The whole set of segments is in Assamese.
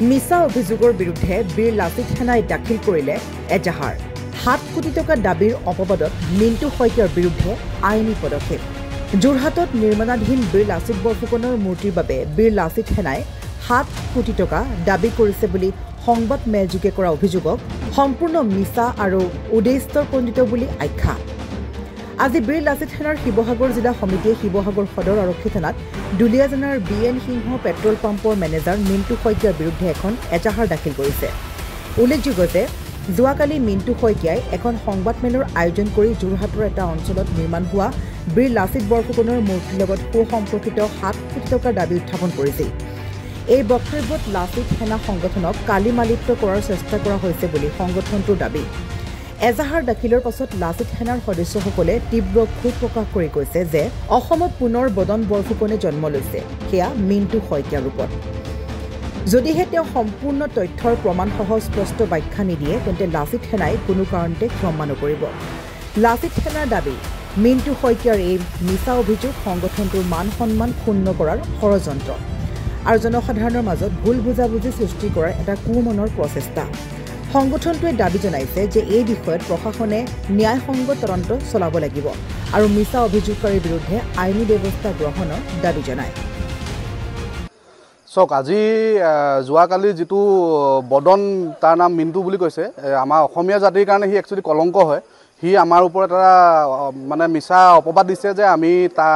মিছা অভিযোগৰ বিৰুদ্ধে বীৰ লাচিত সেনাই দাখিল কৰিলে এজাহাৰ 7 কোটি টকা দাবীৰ অপবাদত মিণ্টু শইকীয়াৰ বিৰুদ্ধে আইনী পদক্ষেপ যোৰহাটত নিৰ্মাণাধীন বীৰ লাচিত বৰফুকনৰ মূৰ্তিৰ বাবে বীৰ লাচিত সেনাই 7 কোটি টকা দাবী কৰিছে বুলি সংবাদ মেলযোগে কৰা অভিযোগক সম্পূৰ্ণ মিছা আৰু উদ্দেশ্যপ্ৰণোদিত বুলি আখ্যা আজি বীৰ লাচিত সেনাৰ শিৱসাগৰ জিলা সমিতিয়ে শিৱসাগৰ সদৰ আৰক্ষী থানাত দুলিয়াজানাৰ BN সিংহ পেট্ৰল পাম্পৰ মেনেজাৰ মিণ্টু শইকীয়াৰ বিৰুদ্ধে এখন এজাহাৰ দাখিল কৰিছে উল্লেখযোগ্য যে যোৱাকালি মিণ্টু শইকীয়াই এখন সংবাদমেলৰ আয়োজন কৰি যোৰহাটৰ এটা অঞ্চলত নিৰ্মাণ হোৱা বীৰ লাচিত বৰফুকনৰ মূৰ্তিৰ লগত সুসম্পৰ্কিত 7 কোটি টকাৰ দাবী উত্থাপন কৰিছিল এই বক্তব্যত লাচিত সেনা সংগঠনক কালিমালিপ্ত কৰাৰ চেষ্টা কৰা হৈছে বুলি সংগঠনটোৰ দাবী এজাহাৰ দাখিলৰ পাছত লাচিত সেনাৰ সদস্যসকলে তীব্ৰ ক্ষোভ প্ৰকাশ কৰি কৈছে যে অসমত পুনৰ বদন বৰফুকনে জন্ম লৈছে সেয়া মিণ্টু শইকীয়াৰ ৰূপত যদিহে তেওঁ সম্পূৰ্ণ তথ্যৰ প্ৰমাণসহ স্পষ্ট ব্যাখ্যা নিদিয়ে তেন্তে লাচিত সেনাই কোনো কাৰণতে ক্ষমা নকৰিব লাচিত সেনাৰ দাবী মিণ্টু শইকীয়াৰ এই মিছা অভিযোগ সংগঠনটোৰ মান সন্মান ক্ষুণ্ণ কৰাৰ ষড়যন্ত্ৰ আৰু জনসাধাৰণৰ মাজত ভুল বুজাবুজি সৃষ্টি কৰাৰ এটা কুমনৰ প্ৰচেষ্টা সংগঠনটোৱে দাবী জনাইছে যে এই বিষয়ত প্ৰশাসনে ন্যায়সংগত তদন্ত চলাব লাগিব আৰু মিছা অভিযোগকাৰীৰ বিৰুদ্ধে আইনী ব্যৱস্থা গ্ৰহণৰ দাবী জনায় চক আজি যোৱাকালি যেটো বদন তাৰ নাম মিণ্টু বুলি কৈছে আমাৰ অসমীয়া জাতিৰ কাৰণে হি একচুয়ালি কলংক হয় হি আমাৰ ওপৰত এটা মানে মিছা অপবাদ দিছে যে আমি তা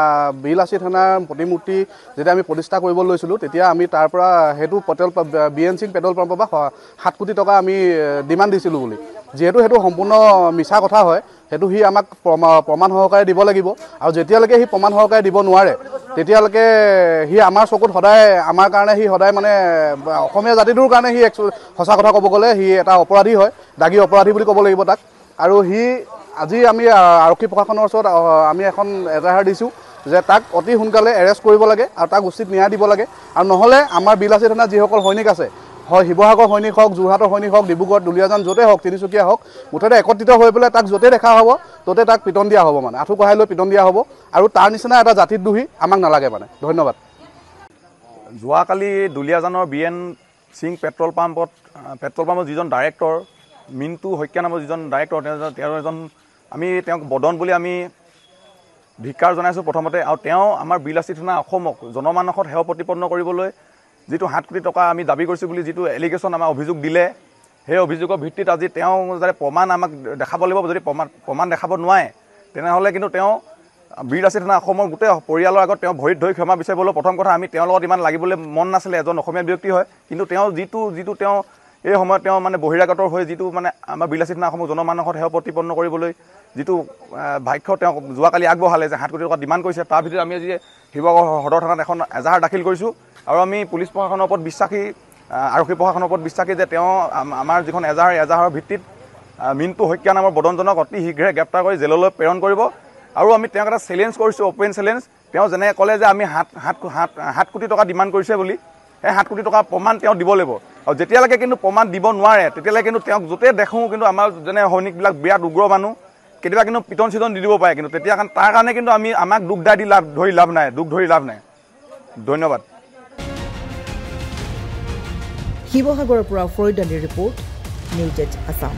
বীৰ লাচিত সেনাৰ প্ৰতিমূৰ্তি যেতিয়া আমি প্ৰতিষ্ঠা কৰিব লৈছিলো তেতিয়া আমি তাৰ পৰা হেতু পটেল BN সিং পেট্ৰল পাম্পৰ পৰা 7 কোটি টকা আমি ডিমান্ড দিছিলো বুলি যেহেতু হেতু সম্পূৰ্ণ মিছা কথা হয় হেতু হি আমাক প্ৰমাণ সহকাৰে দিব লাগিব আৰু যেতিয়ালৈকে হি প্ৰমাণ সহকাৰে দিব নোৱাৰে তেতিয়ালৈকে হি আমাৰ চকুত সদায় আমাৰ কাৰণে হি সদায় মানে অসমীয়া জাতিটোৰ কাৰণে হি সঁচা কথা ক'ব গ'লে হি এটা অপৰাধী হয় দাগী অপৰাধী বুলি ক'ব লাগিব তাক আৰু হি আজি আমি আৰক্ষী প্ৰশাসনৰ ওচৰত আমি এখন এজাহাৰ দিছো যে তাক অতি সোনকালে এৰেষ্ট কৰিব লাগে আৰু তাক উচিত ন্যায় দিব লাগে আৰু নহলে আমাৰ বীৰ লাচিত সেনা যিসকল সৈনিক আছে হয় শিৱসাগৰ সৈনিক হওক যোৰহাটৰ সৈনিক হওক ডিব্ৰুগড় দুলিয়াজান য'তে হওক তিনিচুকীয়া হওক মুঠতে একত্ৰিত হৈ পেলাই তাক য'তে দেখা হ'ব ত'তে তাক পিটন দিয়া হ'ব মানে আঁঠু কঢ়াই লৈ পিটন দিয়া হ'ব আৰু তাৰ নিচিনা এটা জাতিত দুহি আমাক নালাগে মানে ধন্যবাদ যোৱাকালি দুলিয়াজানৰ BN সিং পেট্ৰল পাম্পৰ যিজন ডাইৰেক্টৰ মিণ্টু শইকীয়া নামৰ যিজন ডাইৰেক্টৰ তেওঁ এজন আমি তেওঁক বদন বুলি আমি ধিক্কাৰ জনাইছোঁ প্ৰথমতে আৰু তেওঁ আমাৰ বীৰ লাচিত সেনা অসমক জনমানসত সেৱা প্ৰতিপন্ন কৰিবলৈ যেটো 7 কোটি টকা আমি দাবী কৰিছোঁ বুলি যেটো এলিগেশ্যন আমাৰ অভিযোগ দিলে সেই অভিযোগৰ ভিত্তিত আজি তেওঁ যাতে প্ৰমাণ আমাক দেখাব লাগিব যদি প্ৰমাণ দেখাব নোৱাৰে তেনেহ'লে কিন্তু তেওঁ বীৰ লাচিত সেনা অসমৰ গোটেই পৰিয়ালৰ আগত তেওঁ ভৰিত ধৰি ক্ষমা বিচাৰিবলৈ প্ৰথম কথা আমি তেওঁৰ লগত ইমান লাগিবলৈ মন নাছিলে এজন অসমীয়া ব্যক্তি হয় কিন্তু তেওঁ যিটো তেওঁ এই সময়ত তেওঁ মানে বহিৰাগতৰ হৈ যেটো মানে আমাৰ বীৰ লাচিত সেনা অসমক জনমানসত সেৱা প্ৰতিপন্ন কৰিবলৈ যেটো ভাষ্য তেওঁ যোৱাকালি আগবঢ়ালে যে 7 কোটি টকা ডিমাণ্ড কৰিছে তাৰ ভিতৰত আমি আজি শিৱসাগৰ সদৰ থানাত এখন এজাহাৰ দাখিল কৰিছোঁ আৰু আমি পুলিচ প্ৰশাসনৰ ওপৰত বিশ্বাসী আৰক্ষী প্ৰশাসনৰ ওপৰত বিশ্বাসী যে তেওঁ আমাৰ যিখন এজাহাৰৰ ভিত্তিত মিণ্টু শইকীয়া নামৰ বদনজনক অতি শীঘ্ৰে গ্ৰেপ্তাৰ কৰি জেললৈ প্ৰেৰণ কৰিব আৰু আমি তেওঁক এটা চেলেঞ্জ কৰিছোঁ অপেন চেলেঞ্জ তেওঁ যেনে ক'লে যে আমি 7 কোটি টকা ডিমাণ্ড কৰিছে বুলি এই 7 কোটি টকা প্ৰমাণ তেওঁ দিব লাগিব আৰু যেতিয়ালৈকে কিন্তু প্ৰমাণ দিব নোৱাৰে তেতিয়ালৈকে কিন্তু তেওঁক য'তে দেখোঁ কিন্তু আমাৰ যেনে সৈনিকবিলাক বিৰাট উগ্ৰ মানুহ কেতিয়াবা কিন্তু পিটন চিটন দি দিব পাৰে কিন্তু তেতিয়া তাৰ কাৰণে কিন্তু আমাক দুখ ধৰি লাভ নাই ধন্যবাদ শিৱসাগৰৰ পৰা ফৰিদ আলীৰ ৰিপৰ্ট নিউজ 8 আছাম।